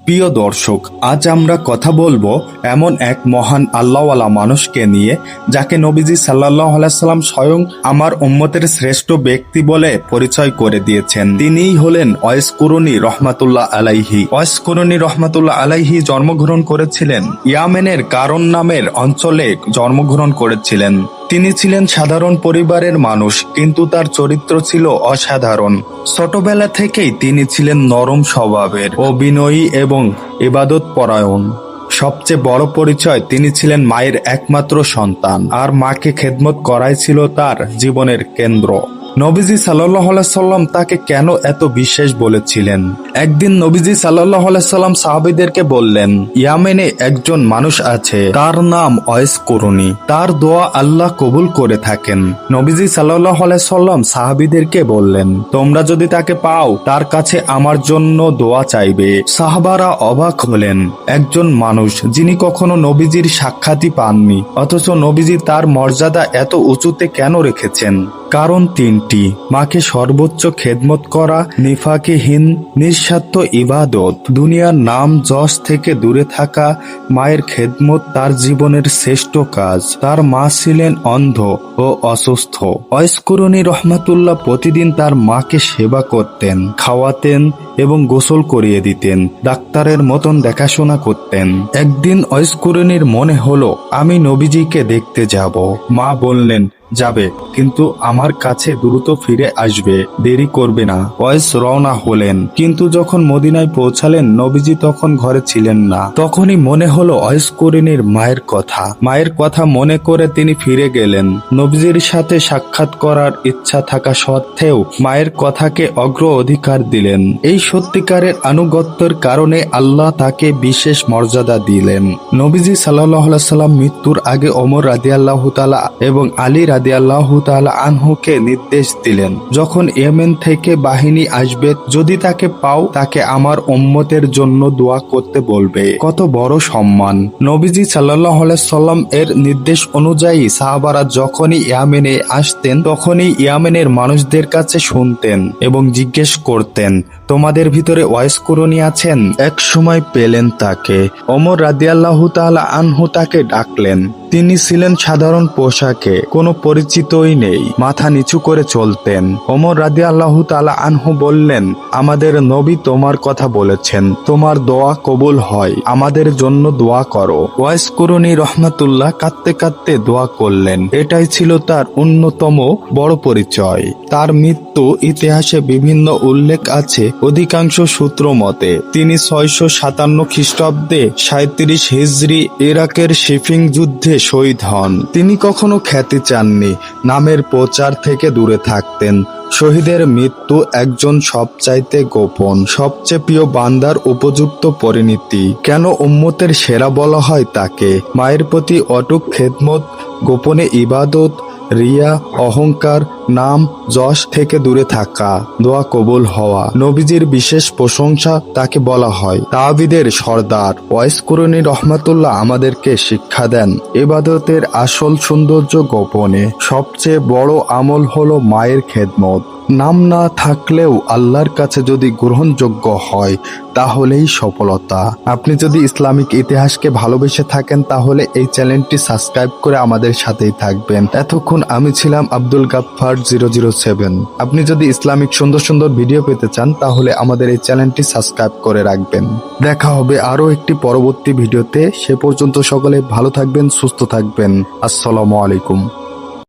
প্রিয় দর্শক, আজ আমরা কথা বলবো এমন এক মহান আল্লাহওয়ালা মানুষকে নিয়ে যাকে নবীজি সাল্লাল্লাহু আলাইহি সাল্লাম স্বয়ং আমার উম্মতের শ্রেষ্ঠ ব্যক্তি বলে পরিচয় করে দিয়েছেন। তিনিই হলেন ওয়াইস কুরুনী রহমাতুল্লাহ আলাইহি। ওয়াইস কুরুনী রহমাতুল্লাহ আলাইহি জন্মগ্রহণ করেছিলেন ইয়ামেনের কারণ নামের অঞ্চলে জন্মগ্রহণ করেছিলেন। তিনি ছিলেন সাধারণ পরিবারের মানুষ, কিন্তু তার চরিত্র ছিল অসাধারণ। ছোটবেলা থেকেই তিনি ছিলেন নরম স্বভাবের ও বিনয়ী এবং ইবাদত পরায়ণ। সবচেয়ে বড় পরিচয়, তিনি ছিলেন মায়ের একমাত্র সন্তান, আর মাকে খেদমত করাই ছিল তার জীবনের কেন্দ্র। নবীজি সাল্লাল্লাহু আলাইহি সাল্লাম তাকে কেন এত বিশেষ বলেছিলেন? একদিন নবীজি সাল্লাল্লাহু আলাইহি সাল্লাম সাহাবীদেরকে বললেন, ইয়ামেনে একজন মানুষ আছে, তার নাম ওয়াইস কুরুনী। তার দোয়া আল্লাহ কবুল করে থাকেন। নবীজি সাল্লাল্লাহু আলাইহি সাল্লাম সাহাবীদেরকে বললেন, তোমরা যদি তাকে পাও, তার কাছে আমার জন্য দোয়া চাইবে। সাহাবারা অবাক হলেন। একজন মানুষ যিনি কখনো নবীজির সাক্ষাৎই পাননি, অথচ নবীজি তার মর্যাদা এত উঁচুতে কেন রেখেছেন? কারণ তিনটি: মাকে সর্বোচ্চ খেদমত করা, নিফাকিহীন নিঃস্বার্থ ইবাদত, দুনিয়ার নাম যশ থেকে দূরে থাকা। মায়ের খেদমত তার জীবনের শ্রেষ্ঠ কাজ। তার মা ছিলেন অন্ধ ও অসুস্থ। ওয়াইস কুরুনী রহমাতুল্লাহ প্রতিদিন তার মাকে সেবা করতেন, খাওয়াতেন এবং গোসল করিয়ে দিতেন, ডাক্তারের মতন দেখাশোনা করতেন। একদিন ওয়াইস কুরুনীর মনে হলো, আমি নবীজিকে দেখতে যাব। মা বললেন, যাবে, কিন্তু আমার কাছে দ্রুত ফিরে আসবে, দেরি করবে না। ওয়াইস রওনা হলেন, কিন্তু যখন মদিনায় পৌঁছালেন, নবীজি তখন ঘরে ছিলেন না। তখনই মনে হলো ওয়াইস কুরুনীর মায়ের কথা মনে করে তিনি ফিরে গেলেন। নবীজির সাথে সাক্ষাৎ করার ইচ্ছা থাকা সত্ত্বেও মায়ের কথাকে অগ্র অধিকার দিলেন। এই সত্যিকারের আনুগত্যের কারণে আল্লাহ তাকে বিশেষ মর্যাদা দিলেন। নবীজি সাল্লাল্লাহু আলাইহি সাল্লাম মৃত্যুর আগে ওমর রাদিয়াল্লাহু তাআলা এবং আলী রাদিয়াল্লাহু তাআলা আনহুকে নির্দেশ দিলেন, যখন ইয়েমেন থেকে বাহিনী আসবে, যদি তাকে পাও, তাকে আমার উম্মতের জন্য দোয়া করতে বলবে। কত বড় সম্মান! নবীজি সাল্লাল্লাহু আলাইহি সাল্লাম এর নির্দেশ অনুযায়ী সাহাবারা যখনই ইয়েমেনে আসতেন, তখনই ইয়েমেনের মানুষদের কাছে শুনতেন এবং জিজ্ঞেস করতেন, তোমাদের ভিতরে ওয়াইস কুরুনী আছেন? এক সময় পেলেন তাকে। ওমর রাদিয়াল্লাহু তাআলা আনহু তাকে ডাকলেন। তিনি ছিলেন সাধারণ পোশাকে, কোনো পরিচিতই নেই, মাথা নিচু করে চলতেন। ওমর রাদিয়াল্লাহু তাআলা আনহু বললেন, আমাদের নবী তোমার কথা বলেছেন, তোমার দোয়া কবুল হয়, আমাদের জন্য দোয়া করো। ওয়াইস কুরুনী রহমাতুল্লাহ কাঁদতে কাঁদতে দোয়া করলেন। এটাই ছিল তার অন্যতম বড় পরিচয়। তার মৃত্যু ইতিহাসে বিভিন্ন উল্লেখ আছে। অধিকাংশ সূত্র মতে তিনি 657 খ্রিস্টাব্দে 37 হিজরি ইরাকের সিফিন যুদ্ধে শহীদ হন। তিনি কখনো খ্যাতি চাননি, নামের প্রচার থেকে দূরে থাকতেন। শহীদের মৃত্যু একজন সবচাইতে গোপন, সবচেয়ে প্রিয় বান্দার উপযুক্ত পরিণতি। কেন উম্মতের সেরা বলা হয় তাকে? মায়ের প্রতি অটুট খেদমত, গোপনে ইবাদত, রিয়া, অহংকার, নাম যশ থেকে দূরে থাকা, দোয়া কবুল হওয়া। নবীজির বিশেষ প্রশংসা তাকে বলা হয় তাবিদের সর্দার। ওয়াইস কুরুনী রহমাতুল্লাহ আমাদেরকে শিক্ষা দেন, ইবাদতের আসল সৌন্দর্য গোপনে। সবচেয়ে বড় আমল হলো মায়ের খেদমত। নাম না থাকলেও আল্লাহর কাছে যদি গ্রহণযোগ্য হয়, তাহলেই সফলতা। আপনি যদি ইসলামিক ইতিহাসকে ভালোবেসে থাকেন, তাহলে এই চ্যানেলটি সাবস্ক্রাইব করে আমাদের সাথেই থাকবেন। এতক্ষণ আমি ছিলাম আব্দুল গাফফার 007। আপনি যদি ইসলামিক সুন্দর সুন্দর ভিডিও পেতে চান, তাহলে আমাদের এই চ্যানেলটি সাবস্ক্রাইব করে রাখবেন। দেখা হবে আরো একটি পরবর্তী ভিডিওতে। সে পর্যন্ত সকলে ভালো থাকবেন, সুস্থ থাকবেন। আসসালামু আলাইকুম।